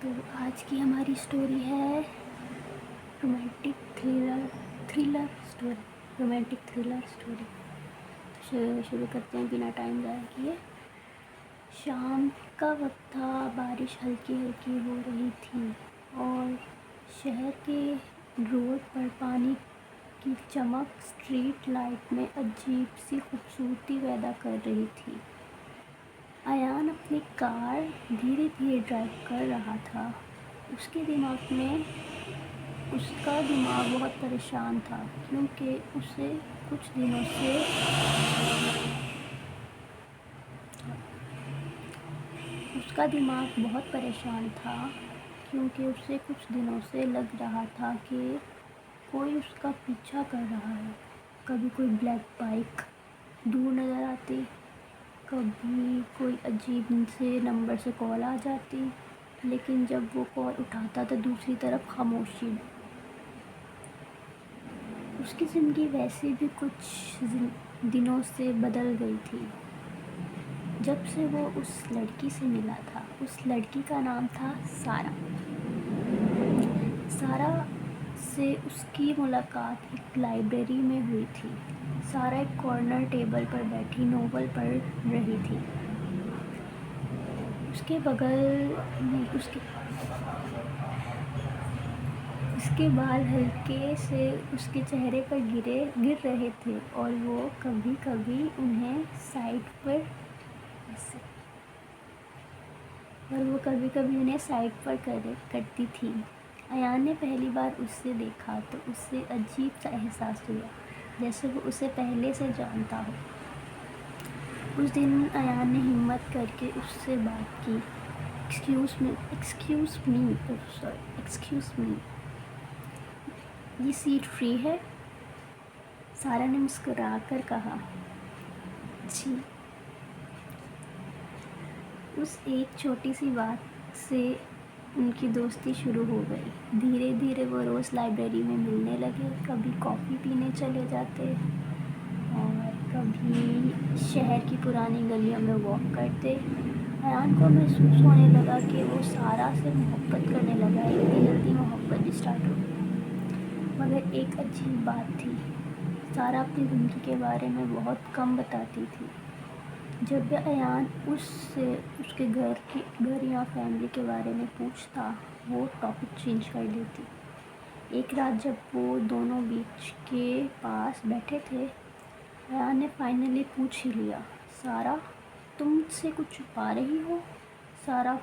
تو آج کی ہماری اسٹوری ہے رومانٹک تھرلر اسٹوری. شروع کرتے ہیں بنا ٹائم ضائع کیے. شام کا وقت تھا. بارش ہلکی ہلکی ہو رہی تھی اور شہر کے روڈ پر پانی کی چمک اسٹریٹ لائٹ میں عجیب سی خوبصورتی پیدا کر رہی تھی. ایان اپنی کار دھیرے دھیرے ڈرائیو کر رہا تھا. اس کا دماغ بہت پریشان تھا کیونکہ اسے کچھ دنوں سے لگ رہا تھا کہ کوئی اس کا پیچھا کر رہا ہے. کبھی کوئی بلیک بائک دور نظر آتی، کبھی کوئی عجیب سے نمبر سے کال آ جاتی، لیکن جب وہ کال اٹھاتا تو دوسری طرف خاموشی. اس کی زندگی ویسے بھی کچھ دنوں سے بدل گئی تھی جب سے وہ اس لڑکی سے ملا تھا. اس لڑکی کا نام تھا سارا. سارا سے اس کی ملاقات ایک لائبریری میں ہوئی تھی. سارا ایک کارنر ٹیبل پر بیٹھی ناول پڑھ رہی تھی. اس کے بال ہلکے سے اس کے چہرے پر گر رہے تھے اور وہ کبھی کبھی انہیں سائڈ پر کرتی تھی. ایان نے پہلی بار اسے دیکھا تو اسے عجیب سا احساس ہوا، جیسے وہ اسے پہلے سے جانتا ہو. اس دن ایان نے ہمت کر کے اس سے بات کی. ایکسکیوز می، یہ سیٹ فری ہے؟ سارا نے مسکرا کر کہا. جی. اس ایک چھوٹی سی بات سے ان کی دوستی شروع ہو گئی. دھیرے دھیرے وہ روز لائبریری میں ملنے لگے. کبھی کافی پینے چلے جاتے اور کبھی شہر کی پرانی گلیوں میں واک کرتے. ایان کو محسوس ہونے لگا کہ وہ سارا سے محبت کرنے لگا. اتنی جلدی محبت بھی اسٹارٹ ہو گئی. مگر ایک عجیب بات تھی، سارا اپنی زندگی کے بارے میں بہت کم بتاتی تھی. جب بھی ایان اس سے اس کے گھر یا فیملی کے بارے میں پوچھتا، وہ ٹاپک چینج کر دیتی. ایک رات جب وہ دونوں بیچ کے پاس بیٹھے تھے، ایان نے فائنلی پوچھ ہی لیا، سارا تم مجھ سے کچھ چھپا رہی ہو؟ سارا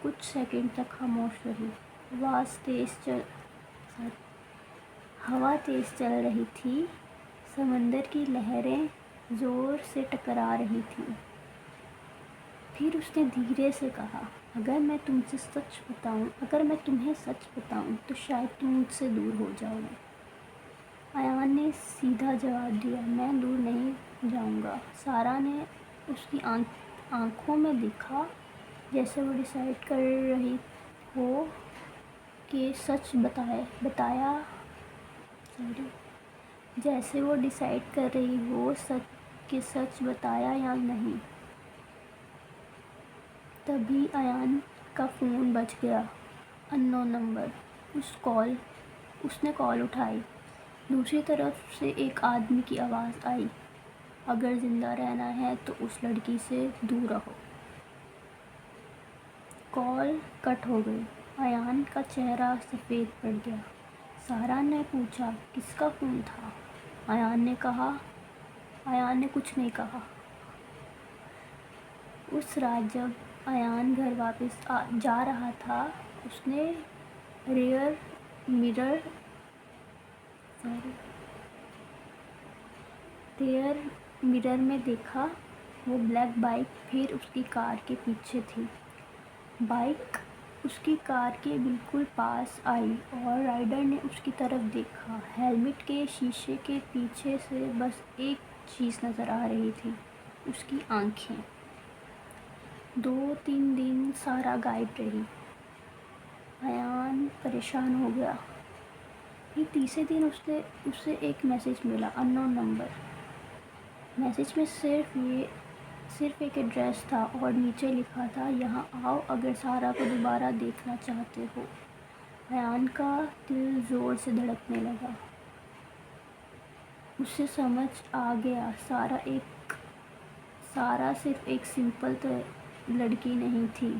کچھ سیکنڈ تک خاموش رہی. ہوا تیز چل رہی تھی. سمندر کی لہریں زور سے ٹکرا رہی تھیں. پھر اس نے دھیرے سے کہا، اگر میں تمہیں سچ بتاؤں تو شاید تم مجھ سے دور ہو جاؤ گے. ایان نے سیدھا جواب دیا، میں دور نہیں جاؤں گا. سارا نے اس کی آنکھوں میں دیکھا، جیسے وہ ڈیسائیڈ کر رہی ہو کہ سچ بتایا یا نہیں. تبھی ایان کا فون بج گیا. ان نون نمبر. اس نے کال اٹھائی. دوسری طرف سے ایک آدمی کی آواز آئی، اگر زندہ رہنا ہے تو اس لڑکی سے دور رہو. کال کٹ ہو گئی. ایان کا چہرہ سفید پڑ گیا. سارا نے پوچھا، کس کا فون تھا؟ ایان نے کچھ نہیں کہا. اس رات جب ایان گھر واپس جا رہا تھا، اس نے ریئر مرر میں دیکھا. وہ بلیک بائک پھر اس کی کار کے پیچھے تھی. بائک اس کی کار کے بالکل پاس آئی اور رائڈر نے اس کی طرف دیکھا. ہیلمٹ کے شیشے کے پیچھے سے بس ایک چیز نظر آ رہی تھی، اس کی آنکھیں. 2-3 دن سارا غائب رہی. ایان پریشان ہو گیا. پھر تیسرے دن اسے ایک میسج ملا، ان نون نمبر. میسج میں صرف یہ صرف ایک ایڈریس تھا اور نیچے لکھا تھا یہاں آؤ اگر سارا کو دوبارہ دیکھنا چاہتے ہو۔ ایان کا دل زور سے دھڑکنے لگا۔ اسے سمجھ آ گیا سارا صرف ایک سمپل لڑکی نہیں تھی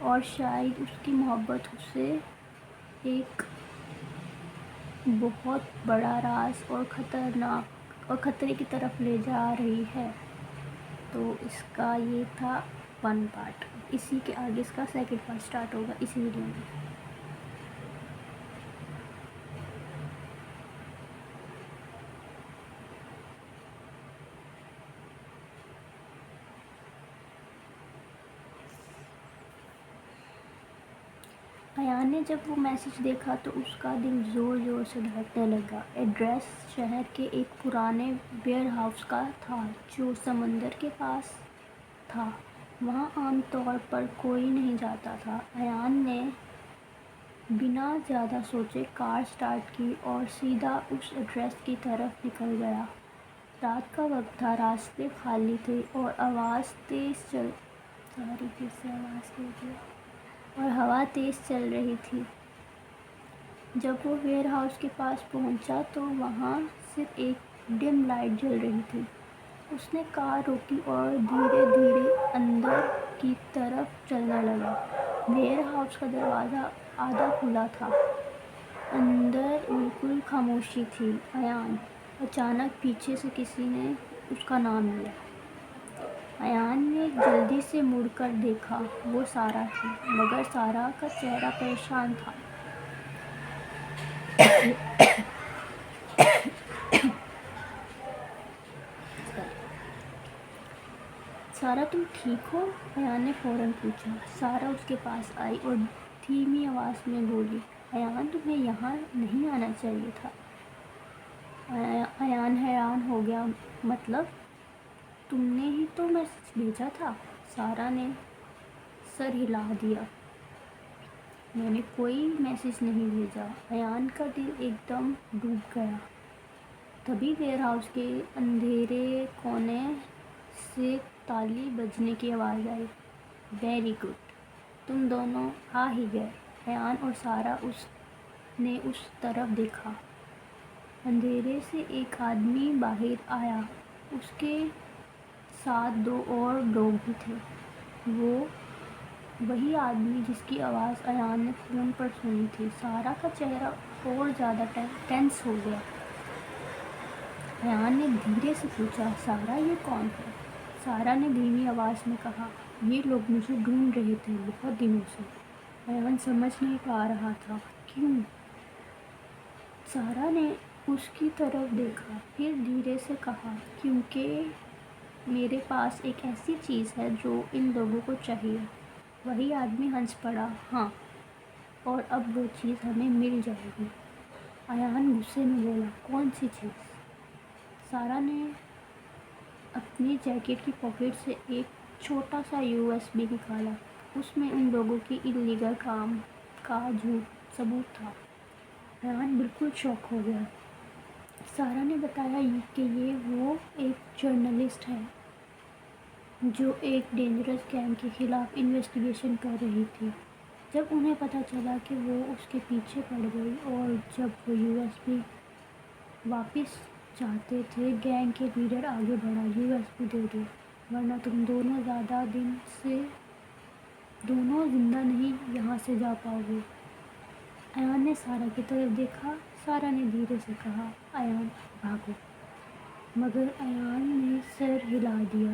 اور شاید اس کی محبت اسے ایک بہت بڑا راز اور خطرے کی طرف لے جا رہی ہے۔ تو اس کا یہ تھا 1 پارٹ، اسی کے آگے اس کا 2nd پارٹ سٹارٹ ہوگا اسی ویڈیو میں۔ ایان نے جب وہ میسج دیکھا تو اس کا دل زور زور سے دھڑکنے لگا۔ ایڈریس شہر کے ایک پرانے ویئر ہاؤس کا تھا جو سمندر کے پاس تھا۔ وہاں عام طور پر کوئی نہیں جاتا تھا۔ ایان نے بنا زیادہ سوچے کار سٹارٹ کی اور سیدھا اس ایڈریس کی طرف نکل گیا۔ رات کا وقت تھا، راستے خالی تھے اور ہوا تیز چل رہی تھی۔ جب وہ ویئر ہاؤس کے پاس پہنچا تو وہاں صرف ایک ڈم لائٹ جل رہی تھی۔ اس نے کار روکی اور دھیرے دھیرے اندر کی طرف چلنے لگا۔ ویئر ہاؤس کا دروازہ آدھا کھلا تھا۔ اندر بالکل خاموشی تھی۔ ایان اچانک پیچھے سے کسی نے اس کا نام لیا۔ ایان نے جلدی سے مڑ کر دیکھا، وہ سارا تھی، مگر سارا کا چہرہ پریشان تھا۔ سارا تم ٹھیک ہو؟ ایان نے فوراً پوچھا۔ سارا اس کے پاس آئی اور دھیمی آواز میں بولی، ایان تمہیں یہاں نہیں آنا چاہیے تھا۔ ایان حیران ہو گیا، مطلب تم نے ہی تو میسج بھیجا تھا۔ سارا نے سر ہلا دیا، میں نے کوئی میسج نہیں بھیجا۔ ایان کا دل ایک دم ڈوب گیا۔ تبھی ویئر ہاؤس کے اندھیرے کونے سے تالی بجنے کی آواز آئی۔ ویری گڈ، تم دونوں آ ہی گئے۔ ایان اور سارا نے اس طرف دیکھا۔ اندھیرے سے ایک آدمی باہر آیا، اس کے ساتھ 2 اور لوگ بھی تھے۔ وہ وہی آدمی جس کی آواز ایان نے فون پر سنی تھی۔ سارا کا چہرہ اور زیادہ ٹینس ہو گیا۔ ایان نے دھیرے سے پوچھا، سارا یہ کون ہے؟ سارا نے دھیمی آواز میں کہا، یہ لوگ مجھے ڈھونڈ رہے تھے بہت دنوں سے۔ ایان سمجھ نہیں پا رہا تھا، کیوں؟ سارا نے اس کی طرف دیکھا، پھر دھیرے سے کہا، کیونکہ میرے پاس ایک ایسی چیز ہے جو ان لوگوں کو چاہیے۔ وہی آدمی ہنس پڑا، ہاں، اور اب وہ چیز ہمیں مل جائے گی۔ ایان غصے میں بولا، کون سی چیز؟ سارا نے اپنی جیکٹ کی پاکٹ سے ایک چھوٹا سا USB نکالا۔ اس میں ان لوگوں کی انلیگل کام کا ثبوت تھا۔ ایان بالکل شاک ہو گیا۔ سارا نے بتایا کہ وہ ایک جرنلسٹ ہے جو ایک ڈینجرس گینگ کے خلاف انویسٹیگیشن کر رہی تھی۔ جب انہیں پتہ چلا کہ وہ اس کے پیچھے پڑ گئی اور جب وہ USB واپس چاہتے تھے، گینگ کے لیڈر آگے بڑھا، USB دے دو ورنہ تم دونوں زندہ نہیں یہاں سے جا پاؤ گے۔ ایان نے سارا کی طرف دیکھا۔ سارا نے دھیرے سے کہا، ایان بھاگو، مگر ایان نے سر ہلا دیا۔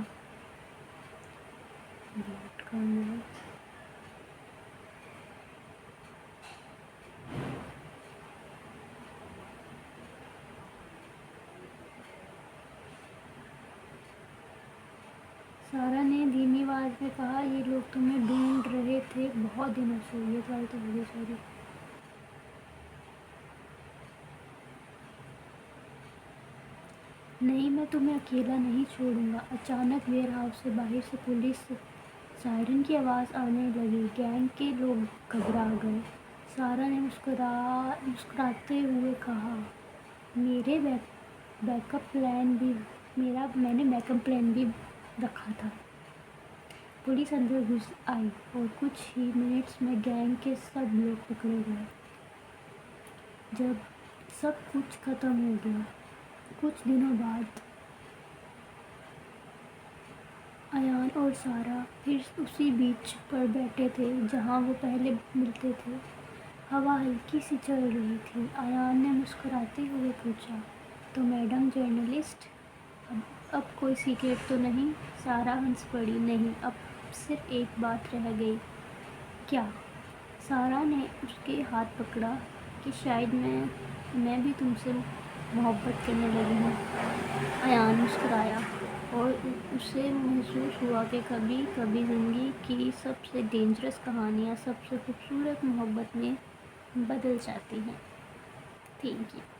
سارا نے دھیمی آواز میں کہا، یہ لوگ تمہیں ڈھونڈ رہے تھے بہت دنوں سے۔ یہ غلط ہو گئی، سوری۔ نہیں، میں تمہیں اکیلا نہیں چھوڑوں گا۔ اچانک ویئر ہاؤس سے باہر سے پولیس سائرن کی آواز آنے لگی۔ گینگ کے لوگ گھبرا گئے۔ سارا نے مسکراتے ہوئے کہا، میں نے بیک اپ پلان بھی رکھا تھا۔ پولیس اندر گھس آئی اور کچھ ہی منٹس میں گینگ کے سب لوگ پکڑے گئے۔ جب سب کچھ ختم ہو گیا، کچھ دنوں بعد ایان اور سارا پھر اسی بیچ پر بیٹھے تھے جہاں وہ پہلے ملتے تھے۔ ہوا ہلکی سی چل رہی تھی۔ ایان نے مسکراتے ہوئے پوچھا، تو میڈم جرنلسٹ، اب کوئی سیکرٹ تو نہیں؟ سارا ہنس پڑی، نہیں، اب صرف ایک بات رہ گئی۔ کیا؟ سارا نے اس کے ہاتھ پکڑا کہ شاید میں بھی تم سے محبت کرنے لگی ہوں۔ ایان مسکرایا اور اسے محسوس ہوا کہ کبھی کبھی زندگی کی سب سے ڈینجرس کہانیاں سب سے خوبصورت محبت میں بدل جاتی ہیں۔ Thank you.